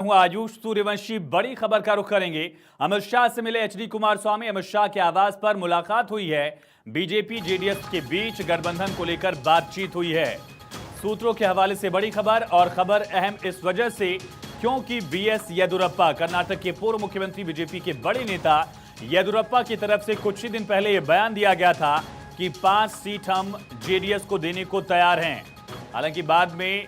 हूं आयुष सूर्यवंशी। बड़ी खबर का रुख करेंगे। अमित शाह से मिले एचडी कुमारस्वामी। अमित शाह के आवास पर मुलाकात हुई है। बीजेपी जेडीएस के बीच गठबंधन को लेकर बातचीत हुई है। सूत्रों के हवाले से बड़ी खबर, और खबर अहम इस वजह से क्योंकि बीएस येदियुरप्पा, कर्नाटक के पूर्व मुख्यमंत्री, बीजेपी के बड़े नेता येदियुरप्पा की तरफ से कुछ ही दिन पहले यह बयान दिया गया था कि 5 सीट हम जेडीएस को देने को तैयार हैं। हालांकि बाद में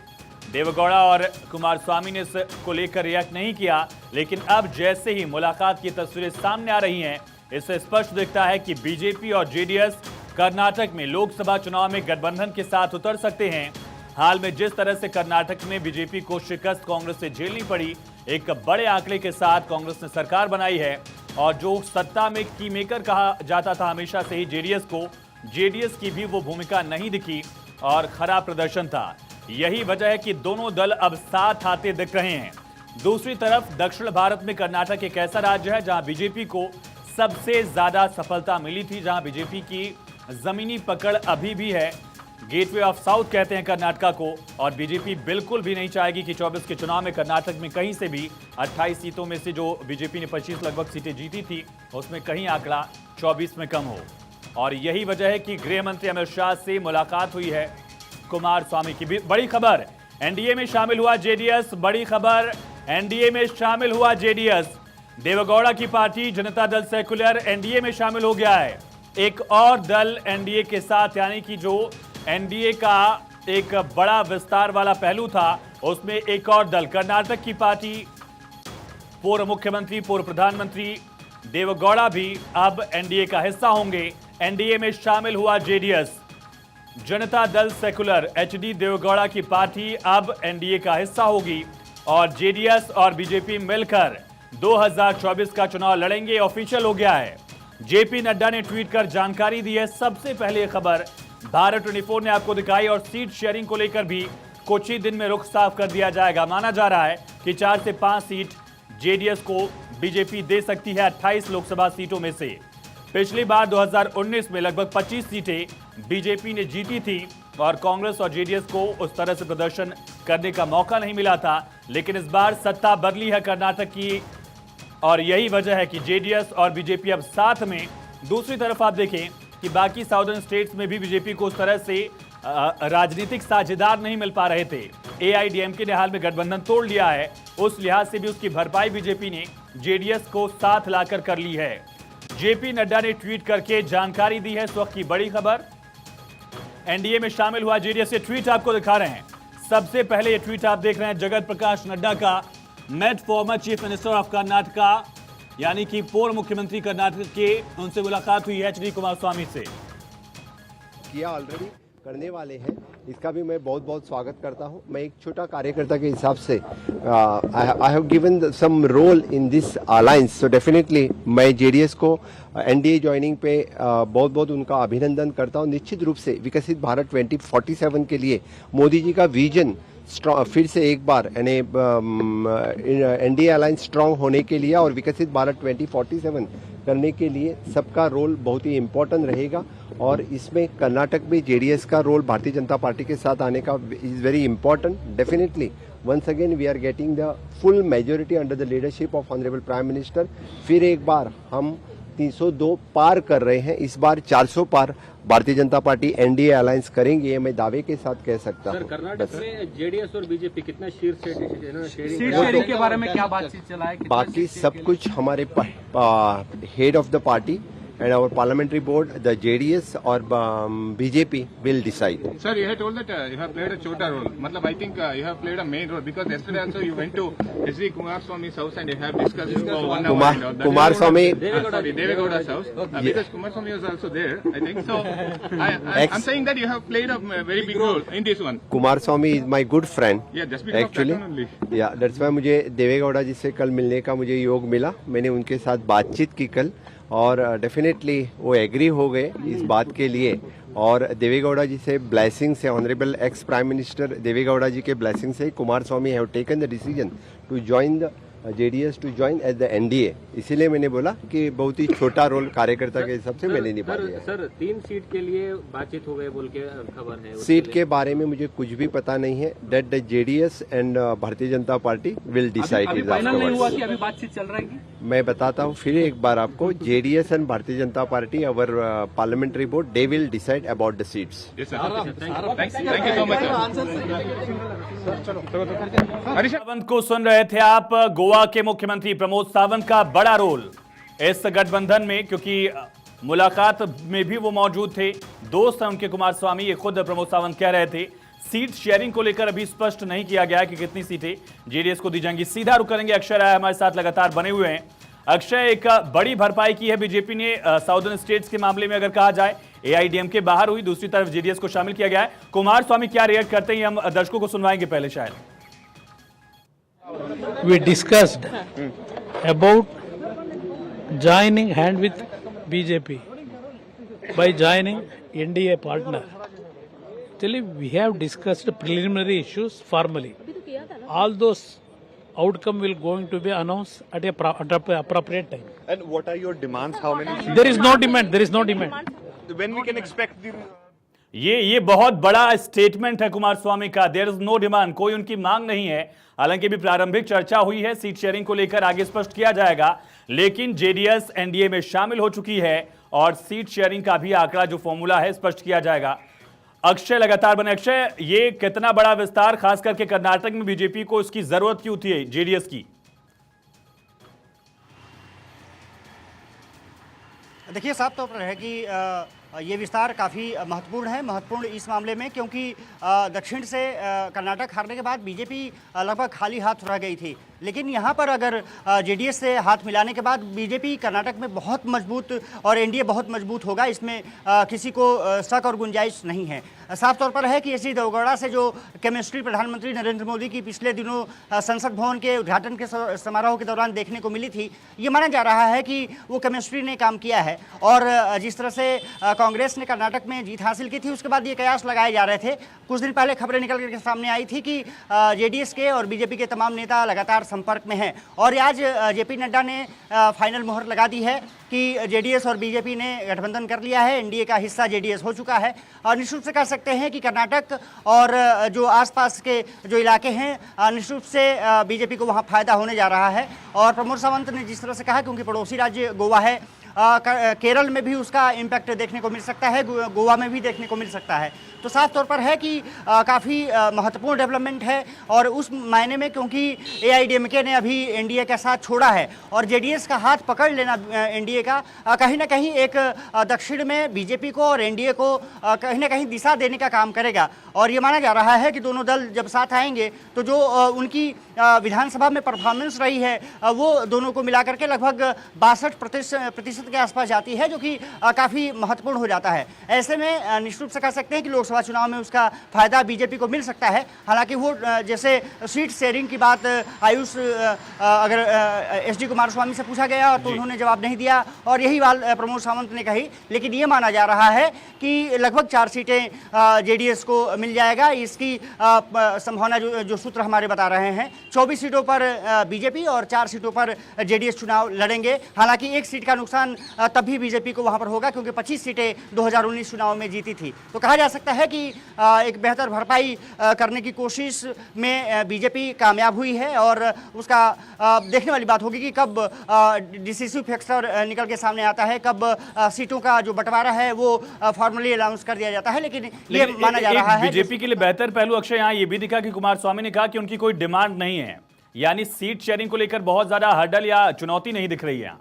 देवेगौड़ा और कुमारस्वामी ने इसको लेकर रिएक्ट नहीं किया, लेकिन अब जैसे ही मुलाकात की तस्वीरें सामने आ रही हैं, इससे स्पष्ट दिखता है कि बीजेपी और जेडीएस कर्नाटक में लोकसभा चुनाव में गठबंधन के साथ उतर सकते हैं। हाल में जिस तरह से कर्नाटक में बीजेपी को शिकस्त कांग्रेस से झेलनी पड़ी, एक बड़े आंकड़े के साथ कांग्रेस ने सरकार बनाई है, और जो सत्ता में की मेकर कहा जाता था हमेशा से ही जेडीएस को, जेडीएस की भी वो भूमिका नहीं दिखी और खराब प्रदर्शन था। यही वजह है कि दोनों दल अब साथ आते दिख रहे हैं। दूसरी तरफ दक्षिण भारत में कर्नाटक एक ऐसा राज्य है जहां बीजेपी को सबसे ज्यादा सफलता मिली थी, जहां बीजेपी की जमीनी पकड़ अभी भी है। गेटवे ऑफ साउथ कहते हैं कर्नाटका को, और बीजेपी बिल्कुल भी नहीं चाहेगी कि 24 के चुनाव में कर्नाटक में कहीं से भी 28 सीटों में से जो बीजेपी ने 25 लगभग सीटें जीती थी, उसमें कहीं आंकड़ा 24 में कम हो। और यही वजह है कि गृह मंत्री अमित शाह से मुलाकात हुई है कुमारस्वामी की। बड़ी खबर, एनडीए में शामिल हुआ जेडीएस। बड़ी खबर, एनडीए में शामिल हुआ जेडीएस। देवेगौड़ा की party Janata Dal secular NDA में शामिल हो गया है। एक और दल एनडीए के साथ, यानी कि जो एनडीए का एक बड़ा विस्तार वाला पहलू था, उसमें एक और दल कर्नाटक की पार्टी, पूर्व मुख्यमंत्री, पूर्व प्रधानमंत्री देवेगौड़ा भी अब एनडीए का हिस्सा होंगे। एनडीए में शामिल हुआ JDS. Janata Dal secular HD Deve Gowda की पार्टी अब एनडीए का हिस्सा होगी, और जेडीएस और बीजेपी मिलकर 2024 का चुनाव लड़ेंगे। ऑफिशियल हो गया है। जेपी नड्डा ने ट्वीट कर जानकारी दी है। सबसे पहले खबर भारत 24 ने आपको दिखाई, और सीट शेयरिंग को लेकर भी कुछ ही दिन में रुख साफ कर दिया जाएगा। माना जा रहा है कि 4 से 5 सीट जेडीएस को बीजेपी दे सकती है 28 लोकसभा सीटों में से। पिछली बार 2019 में लगभग 25 सीटें बीजेपी ने जीती थी, और कांग्रेस और जेडीएस को उस तरह से प्रदर्शन करने का मौका नहीं मिला था। लेकिन इस बार सत्ता बदली है कर्नाटक की, और यही वजह है कि जेडीएस और बीजेपी अब साथ में। दूसरी तरफ आप देखें कि बाकी साउदर्न स्टेट्स में भी बीजेपी को उस तरह से राजनीतिक साझेदार नहीं मिल पा रहे थे। एआईडीएमके ने हाल में गठबंधन तोड़ लिया है, उस लिहाज से भी उसकी भरपाई बीजेपी ने जेडीएस को साथ लाकर कर ली है। जेपी नड्डा ने ट्वीट करके जानकारी दी है। इस वक्त की बड़ी खबर, एनडीए में शामिल हुआ जेडीएस। ये ट्वीट आपको दिखा रहे हैं। सबसे पहले ये ट्वीट आप देख रहे हैं जगत प्रकाश नड्डा का। Met former chief minister of Karnataka, यानी कि पूर्व मुख्यमंत्री कर्नाटक के, उनसे मुलाकात हुई है एचडी कुमारस्वामी से। किया ऑलरेडी करने वाले हैं, इसका भी मैं बहुत बहुत स्वागत करता हूं। मैं एक छोटा कार्यकर्ता के हिसाब से I have given some role in this alliance, so definitely मैं जेडीएस को एनडीए ज्वाइनिंग पे बहुत बहुत उनका अभिनंदन करता हूं। निश्चित रूप से विकसित भारत 2047 के लिए मोदी जी का विजन फिर से एक बार यानी एनडीए अलायंस स्ट्रांग होने के लिए और विकसित भारत 2047 करने के लिए सबका रोल बहुत ही इम्पोर्टेंट रहेगा, और इसमें कर्नाटक में जेडीएस का रोल भारतीय जनता पार्टी के साथ आने का is very important. Definitely once again we are getting the full majority under the leadership of honourable prime minister. फिर एक बार हम 302 पार कर रहे हैं, इस बार 400 पार Bharatiya Janata party NDA alliance करेंगे, ये मैं दावे के साथ कह सकता हूं। कर्नाटक में जेडीएस और बीजेपी कितना सीट शेयरिंग के बारे में क्या बातचीत चला है? बाकी सब कुछ हमारे head of the party and our parliamentary board, the JDS or BJP will decide. Sir, you have told that you have played a chota role. Matlab, I think you have played a main role, because yesterday also you went to SD Kumaraswamy's house and you have discussed for 1 hour. Kumaraswamy, Devegowda's house, because Kumaraswamy was also there, I think. So, I'm saying that you have played a very big role in this one. Kumaraswamy is my good friend. Yeah, just because actually, of that only. Yeah, that's why मुझे देवेगौड़ा जी से कल मिलने का मुझे योग मिला। मैंने उनके साथ बातचीत की कल, और डेफिनेटली वो एग्री हो गए इस बात के लिए, और देवेगौड़ा जी से ब्लेसिंग से, honourable ex prime minister Deve Gowda ji के ब्लेसिंग से Kumaraswamy have taken the decision to join the JDS to join as the NDA, इसीलिए मैंने बोला कि बहुत ही छोटा रोल कार्यकर्ता के हिसाब से मैंने निभा लिया है। सर 3 सीट के लिए बातचीत हो गए बोल के खबर है। सीट के बारे में मुझे कुछ भी पता नहीं है। That the JDS and Bharatiya Janata party will decide it final नहीं हुआ कि अभी बातचीत चल रही है? मैं बताता हूँ फिर एक बार आपको, JDS and Bharatiya Janata party our parliamentary board they will decide about the seats. Yes, sir. Thank you so much, sir. Sawant को सुन रहे थे आप। गोवा के मुख्यमंत्री प्रमोद सावंत का बड़ा रोल इस गठबंधन में, क्योंकि मुलाकात में भी वो मौजूद थे। दोस्त हैं उनके कुमार स्वामी, ये खुद प्रमोद सावंत कह रहे थे। सीट शेयरिंग को लेकर अभी स्पष्ट नहीं किया गया कि कितनी सीटें जेडीएस को दी जाएंगी। सीधा रुख करेंगे, अक्षय राय हमारे साथ लगातार बने हुए हैं। अक्षय, एक बड़ी भरपाई की है बीजेपी ने साउदर्न स्टेट्स के मामले में, अगर कहा जाए एआईडीएमके बाहर हुई, दूसरी तरफ जेडीएस को शामिल किया गया है। कुमार स्वामी क्या रिएक्ट करते हैं, हम दर्शकों को सुनवाएंगे पहले शायद। We discussed about joining hand with BJP by joining NDA partner. Actually, we have discussed preliminary issues formally. All those outcome will going to be announced at a appropriate time. And what are your demands? How many? There is no demand. There is no demand. When we can expect the? ये बहुत बड़ा statement है कुमार स्वामी का। There is no demand, कोई उनकी मांग नहीं है। हालांकि भी प्रारंभिक चर्चा हुई है, सीट शेयरिंग को लेकर आगे स्पष्ट किया जाएगा, लेकिन जेडीएस एनडीए में शामिल हो चुकी है और सीट शेयरिंग का भी आंकड़ा जो फॉर्मूला है स्पष्ट किया जाएगा। अक्षय लगातार बने। अक्षय, ये कितना बड़ा विस्तार, खास करके कर्नाटक में बीजेपी को इसकी जरूरत क्यों थी जेडीएस की? देखिए, साफ तौर पर है कि ये विस्तार काफ़ी महत्वपूर्ण इस मामले में, क्योंकि दक्षिण से कर्नाटक हारने के बाद बीजेपी लगभग खाली हाथ रह गई थी। लेकिन यहाँ पर अगर जेडीएस से हाथ मिलाने के बाद बीजेपी कर्नाटक में बहुत मजबूत और एनडीए बहुत मजबूत होगा, इसमें किसी को शक और गुंजाइश नहीं है। साफ तौर पर है कि एच डी देवगौड़ा से जो केमिस्ट्री प्रधानमंत्री नरेंद्र मोदी की पिछले दिनों संसद भवन के उद्घाटन के समारोह के दौरान देखने को मिली थी, ये माना जा रहा है कि वो केमिस्ट्री ने काम किया है। और जिस तरह से कांग्रेस ने कर्नाटक में जीत हासिल की थी, उसके बाद ये कयास लगाए जा रहे थे। कुछ दिन पहले खबरें निकल कर सामने आई थी कि जेडीएस के और बीजेपी के तमाम नेता लगातार संपर्क में हैं, और आज जेपी नड्डा ने फाइनल मोहर लगा दी है कि जेडीएस और बीजेपी ने गठबंधन कर लिया है, एनडीए का हिस्सा जेडीएस हो चुका है। और निश्चित रूप से कह सकते हैं कि कर्नाटक और जो आसपास के जो इलाके हैं, निश्चित रूप से बीजेपी को वहाँ फायदा होने जा रहा है। और प्रमोद सावंत ने जिस तरह से कहा, क्योंकि पड़ोसी राज्य गोवा है, केरल में भी उसका इम्पैक्ट देखने को मिल सकता है, गोवा में भी देखने को मिल सकता है। तो साफ तौर पर है कि काफ़ी महत्वपूर्ण डेवलपमेंट है, और उस मायने में क्योंकि एआईडीएमके ने अभी एनडीए का साथ छोड़ा है और जेडीएस का हाथ पकड़ लेना एनडीए का कहीं ना कहीं एक दक्षिण में बीजेपी को और एनडीए को कहीं ना कहीं दिशा देने का काम करेगा। और ये माना जा रहा है कि दोनों दल जब साथ आएंगे तो जो उनकी विधानसभा में परफॉर्मेंस रही है वो दोनों को मिलाकर के लगभग 62% के आसपास जाती है, जो कि काफ़ी महत्वपूर्ण हो जाता है। ऐसे में निश्चित रूप से कह सकते हैं कि लोकसभा चुनाव में उसका फायदा बीजेपी को मिल सकता है। हालांकि वो जैसे सीट शेयरिंग की बात आयुष अगर एच डी कुमार स्वामी से पूछा गया तो उन्होंने जवाब नहीं दिया, और यही बात प्रमोद सावंत ने कही। लेकिन ये माना जा रहा है कि लगभग 4 सीटें जेडीएस को मिल जाएगा, इसकी संभावना जो सूत्र हमारे बता रहे हैं। 24 सीटों पर बीजेपी और 4 सीटों पर जेडीएस चुनाव लड़ेंगे। हालांकि एक सीट का नुकसान तब भी बीजेपी को वहां पर होगा, क्योंकि 25 सीटें 2019 चुनाव में जीती थी। तो कहा जा सकता है कि एक बेहतर भरपाई करने की कोशिश में बीजेपी कामयाब हुई है, और उसका देखने वाली बात होगी कि कब डिसिसिव फैक्टर निकल के सामने आता है, कब सीटों का जो बंटवारा है वो फॉर्मली अनाउंस कर दिया जाता है। लेकिन ये माना जा रहा है बीजेपी के लिए बेहतर पहलू अक्षय यहाँ ये भी दिखा कि कुमार स्वामी ने कहा कि उनकी कोई डिमांड नहीं है, यानी सीट शेयरिंग को लेकर बहुत ज्यादा हर्डल या चुनौती नहीं दिख रही है।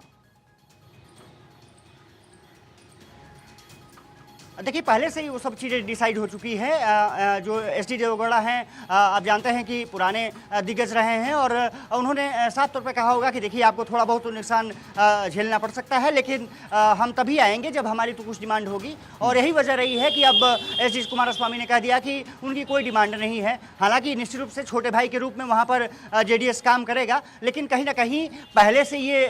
देखिए, पहले से ही वो सब चीज़ें डिसाइड हो चुकी है। जो एच डी देवगौड़ा हैं, आप जानते हैं कि पुराने दिग्गज रहे हैं, और उन्होंने साफ तौर पे कहा होगा कि देखिए आपको थोड़ा बहुत नुकसान झेलना पड़ सकता है, लेकिन हम तभी आएंगे जब हमारी तो कुछ डिमांड होगी। और यही वजह रही है कि अब एच डी कुमार स्वामी ने कह दिया कि उनकी कोई डिमांड नहीं है। हालांकि निश्चित रूप से छोटे भाई के रूप में वहाँ पर जेडीएस काम करेगा, लेकिन कहीं ना कहीं पहले से ये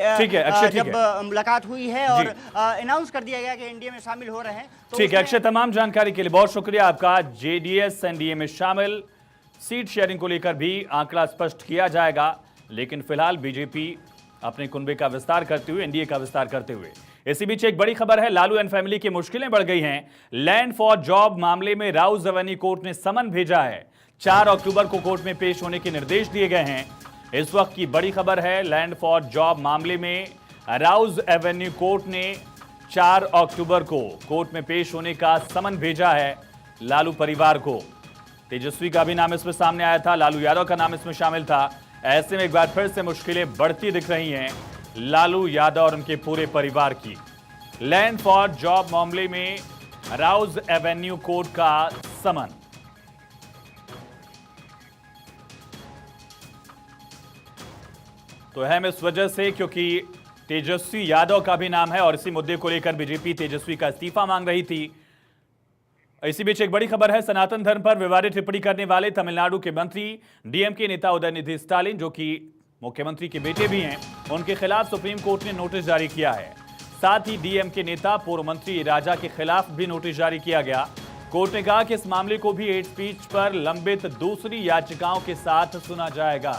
जब मुलाकात हुई है और अनाउंस कर दिया गया कि एनडीए में शामिल हो रहे हैं। ठीक है अक्षय, तमाम जानकारी के लिए बहुत शुक्रिया आपका। जेडीएस एनडीए में शामिल, सीट शेयरिंग को लेकर भी आंकड़ा स्पष्ट किया जाएगा, लेकिन फिलहाल बीजेपी अपने कुनबे का विस्तार करते हुए, एनडीए का विस्तार करते हुए। इसी बीच एक बड़ी खबर है, लालू एंड फैमिली की मुश्किलें बढ़ गई हैं। लैंड फॉर जॉब मामले में राउज एवेन्यू कोर्ट ने समन भेजा है। 4 अक्टूबर को कोर्ट में पेश होने के निर्देश दिए गए हैं। इस वक्त की बड़ी खबर है, लैंड फॉर जॉब मामले में राउज एवेन्यू कोर्ट ने 4 अक्टूबर को कोर्ट में पेश होने का समन भेजा है लालू परिवार को। तेजस्वी का भी नाम इसमें सामने आया था, लालू यादव का नाम इसमें शामिल था। ऐसे में एक बार फिर से मुश्किलें बढ़ती दिख रही हैं लालू यादव और उनके पूरे परिवार की। लैंड फॉर जॉब मामले में राउज एवेन्यू कोर्ट का समन। तो अहम इस वजह से क्योंकि तेजस्वी यादव का भी नाम है और इसी मुद्दे को लेकर बीजेपी तेजस्वी का इस्तीफा मांग रही थी। इसी बीच एक बड़ी खबर है, सनातन धर्म पर विवादित टिप्पणी करने वाले तमिलनाडु के मंत्री डीएमके नेता उदयनिधि स्टालिन, जो कि मुख्यमंत्री के बेटे भी हैं, उनके खिलाफ सुप्रीम कोर्ट ने नोटिस जारी किया है। साथ ही डीएमके नेता पूर्व मंत्री राजा के खिलाफ भी नोटिस जारी किया गया। कोर्ट ने कहा कि इस मामले को भी हेट स्पीच पर लंबित दूसरी याचिकाओं के साथ सुना जाएगा।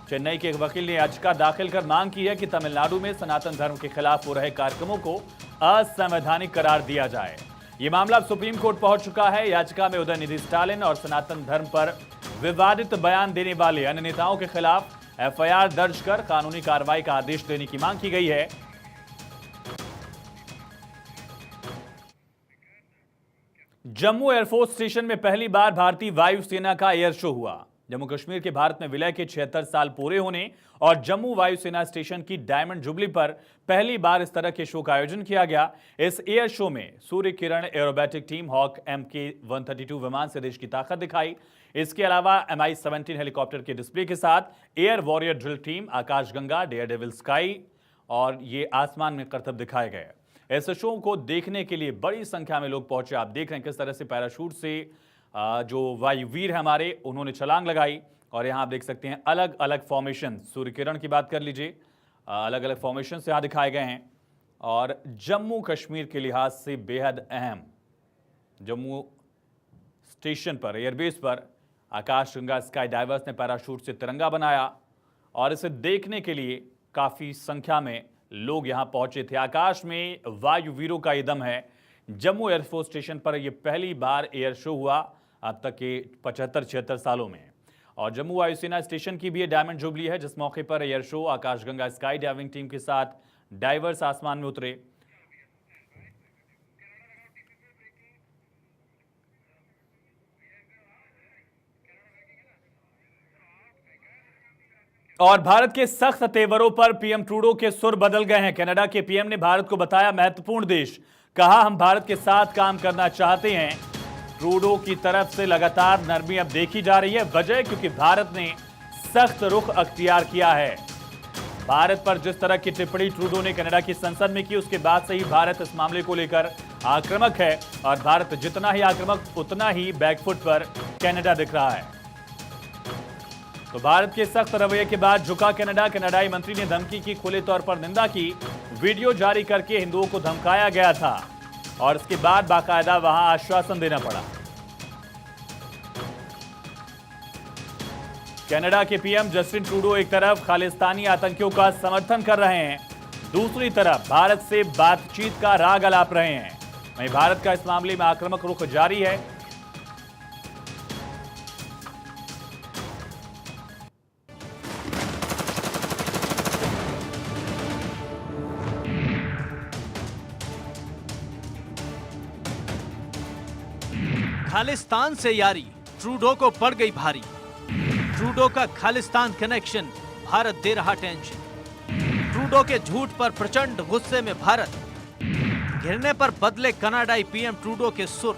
चेन्नई के एक वकील ने याचिका दाखिल कर मांग की है कि तमिलनाडु में सनातन धर्म के खिलाफ हो रहे कार्यक्रमों को असंवैधानिक करार दिया जाए। यह मामला अब सुप्रीम कोर्ट पहुंच चुका है। याचिका में उदयनिधि स्टालिन और सनातन धर्म पर विवादित बयान देने वाले अन्य नेताओं के खिलाफ एफआईआर दर्ज कर कानूनी कार्रवाई का आदेश देने की मांग की गई है। जम्मू एयरफोर्स स्टेशन में पहली बार भारतीय वायुसेना का एयर शो हुआ। जम्मू कश्मीर के भारत में विलय के 76 साल पूरे होने और जम्मू वायुसेना स्टेशन की डायमंड जुबली पर पहली बार इस तरह के शो का आयोजन किया गया। इस एयर शो में Surya Kiran aerobatic team hoc MK-132 विमान से देश की ताकत दिखाई। इसके अलावा MI-17 हेलीकॉप्टर के डिस्प्ले के साथ एयर वॉरियर ड्रिल टीम, आकाशगंगा, डेयर डेविल स्काई और ये आसमान में करतब दिखाए गए। इस शो को देखने के लिए बड़ी संख्या में लोग पहुंचे। आप देख रहे हैं किस तरह से पैराशूट से जो वायुवीर है हमारे, उन्होंने छलांग लगाई। और यहाँ आप देख सकते हैं अलग अलग फॉर्मेशन, सूर्य किरण की बात कर लीजिए, अलग अलग फॉर्मेशन से यहाँ दिखाए गए हैं। और जम्मू कश्मीर के लिहाज से बेहद अहम जम्मू स्टेशन पर, एयरबेस पर आकाशगंगा स्काई डाइवर्स ने पैराशूट से तिरंगा बनाया और इसे देखने के लिए काफ़ी संख्या में लोग यहाँ पहुंचे थे। आकाश में वायुवीरों का ये दम है। जम्मू एयरफोर्स स्टेशन पर यह पहली बार एयर शो हुआ अब तक के 75-76 सालों में। और जम्मू वायुसेना स्टेशन की भी ये डायमंड जुबली है, जिस मौके पर एयर शो आकाशगंगा स्काई डाइविंग टीम के साथ डाइवर्स आसमान में उतरे। और भारत के सख्त तेवरों पर पीएम ट्रूडो के सुर बदल गए हैं। कनाडा के पीएम ने भारत को बताया महत्वपूर्ण देश, कहा हम भारत के साथ काम करना चाहते हैं। ट्रूडो की तरफ से लगातार नरमी अब देखी जा रही है। वजह क्योंकि भारत ने सख्त रुख अख्तियार किया है। भारत पर जिस तरह की टिप्पणी ट्रूडो ने कनाडा की संसद में की, उसके बाद से ही भारत इस मामले को लेकर आक्रामक है। और भारत जितना ही आक्रामक उतना ही बैकफुट पर कनाडा दिख रहा है। तो भारत के सख्त रवैये के बाद झुका कनाडा। कनाडाई मंत्री ने धमकी की खुले तौर पर निंदा की। वीडियो जारी करके हिंदुओं को धमकाया गया था और इसके बाद बाकायदा वहां आश्वासन देना पड़ा। कनाडा के पीएम जस्टिन ट्रूडो एक तरफ खालिस्तानी आतंकियों का समर्थन कर रहे हैं, दूसरी तरफ भारत से बातचीत का राग अलाप रहे हैं। वहीं भारत का इस मामले में आक्रामक रुख जारी है। खालिस्तान से यारी ट्रूडो को पड़ गई भारी। ट्रूडो का खालिस्तान कनेक्शन भारत दे रहा टेंशन। ट्रूडो के झूठ पर प्रचंड गुस्से में भारत, घिरने पर बदले कनाडाई पीएम ट्रूडो के सुर।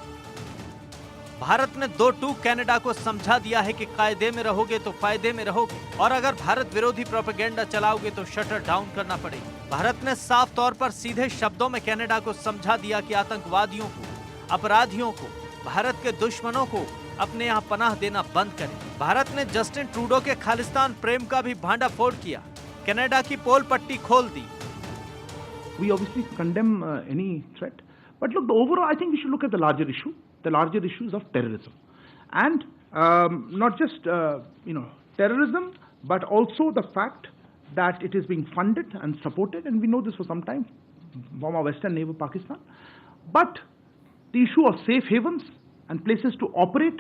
भारत ने 2-2 कनाडा को समझा दिया है कि कायदे में रहोगे तो फायदे में रहोगे और अगर भारत विरोधी प्रोपेगेंडा चलाओगे तो शटर डाउन करना पड़ेगा। भारत ने साफ तौर पर सीधे शब्दों में कनाडा को समझा दिया कि आतंकवादियों को, अपराधियों को, भारत के दुश्मनों को अपने यहाँ पनाह देना बंद करें। भारत ने जस्टिन ट्रूडो के खालिस्तान प्रेम का भी भांडा फोड़ किया, कनाडा की पोल पट्टी खोल दी। We obviously condemn any threat, but look, the overall, I think we should look at the larger issue. The larger issues of terrorism, and not just terrorism, but also the fact that it is being funded and supported, and we know this for some time from our western neighbor Pakistan. But the issue of safe havens and places to operate